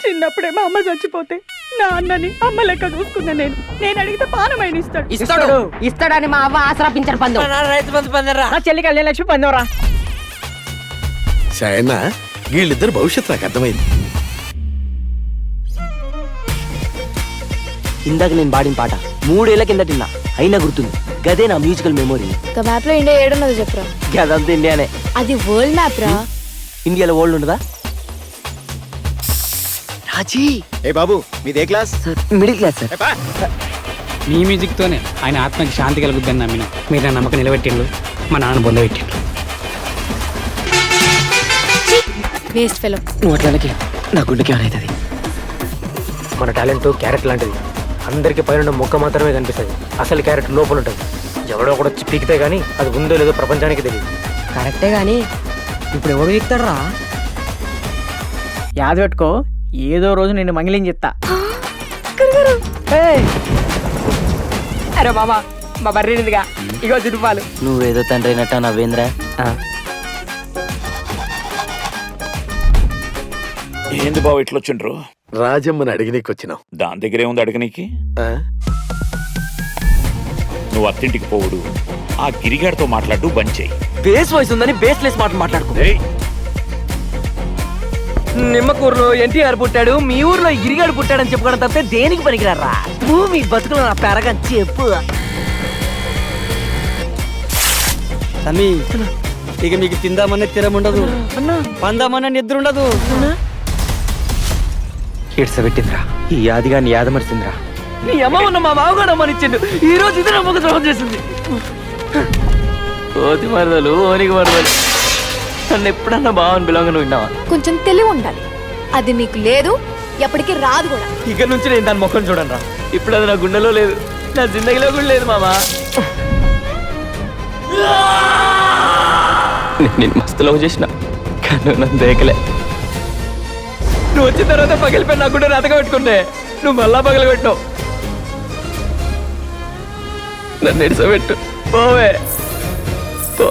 చిన్నప్పుడే మా అమ్మ చచ్చిపోతే నా అన్నని అమ్మ లెక్క చూసుకున్నా నేను అడిగితే పానమైన ఇస్తాడు. ఇస్తాడని మా అవ్వ ఆశ్రాపించారు పందెం. రైతు బంధు పందెంరా. నా చెల్లి కళ్యాణ లక్ష్మి పందెవరా. సాయన్న వీళ్ళిద్దరు భవిష్యత్తు నాకు అర్థమైంది. ఇందాక నేను పాడిన పాట 3 ఏళ్ల కిందట విన్నా, అయినా గుర్తుంది. గదే నా మ్యూజికల్ మెమొరీ. మ్యాప్ లో ఇండియా ఏడున్నది చెప్పరా? గదంతా ఇండియానే. అది వరల్డ్ మ్యాప్ రా. ఇండియాలో వరల్డ్ ఉండదా? రాజీ ఏ బాబు మీదే క్లాస్? Middle class sir. మీ మ్యూజిక్ తోనే ఆయన ఆత్మకి శాంతి కలుగుద్దని నమ్మిన మీరు నా నమ్మకం నిలబెట్టిండ్రు, మా నాన్న బొందబెట్టిండ్రు. Waste fellow. నువ్వు అట్లానికి నా గుండెకి ఏమవుతుంది? మన టాలెంట్ క్యారెట్ లాంటిది. అందరికి పైన మొక్క మాత్రమే కనిపిస్తుంది, అసలు క్యారెట్ లోపల ఉంటుంది. ఎవడో కూడా వచ్చి పీకితే గానీ అది ఉందో లేదో ప్రపంచానికి తెలియదు. కరెక్టే గాని ఇప్పుడు ఎవడు ఇస్తాడరా? యాద పెట్టుకో, ఏదో రోజు నిన్ను మంగిలిని చెప్తా. అరే మామా, మా బర్రెనిదిగా ఇగో చుట్టుపాలు. నువ్వేదో తండ్రి అయినట్ట నవ్వేంద్ర. ఏంది బావ ఇట్లా వచ్చిండ్రు? రాజమ్మని అడిగినీకి వచ్చినాం. దాని దగ్గరే ఉంది అడగనీకి. ఆ? నువ్వు అత్తింటికి పోవుడు, ఆ గిరిగాడితో మాట్లాడు బంద్ చేయి. బేస్ వాయిస్ ఉందని బేస్ లెస్ మాటలు మాట్లాడుకో. నిమ్మకూరులో ఎన్టీఆర్ పుట్టాడు, మీ ఊర్లో గిరిగాడు పుట్టాడని చెప్పుకోవడం తప్పితే దేనికి పనికిరారా? మీ బతుకులో నా పెరగా చెప్పు. తమ్మి ఇక మీకు తిందామనే తిరముండదు, పందామనే నిద్ర ఉండదు. పెట్టిందిరా ఈ యాదిగాని యాదమరిసిందిరా. నీ అమ్మ ఉన్న మా మామగాడు అమ్మనిచ్చిండు, ఈ రోజు ఇది నమ్మకం ద్రోహం చేసింది. ఓతి మరదలు ఓనికి మరదలు. నన్ను ఎప్పుడన్నా బావని బిలంగా విన్నావా? కొంచెం తెలివి ఉండాలి, అది నీకు లేదు, ఎప్పటికీ రాదు కూడా. ఇక్కడ నుంచి నేను దాని ముఖం చూడండి రా. ఇప్పుడు అది నా గుండెలో లేదు, నా జిందగీలో కూడా లేదు మామా. నేను మస్తు లవ్ చేసిన, కానీ నన్ను దేకలే. నువ్వు వచ్చిన తర్వాత పగిలిపోయి నా గుండె రతగా పెట్టుకుంటే నువ్వు మళ్ళా పగల పెట్టావు. నన్ను ఎడిసబెట్టు పోవే పో.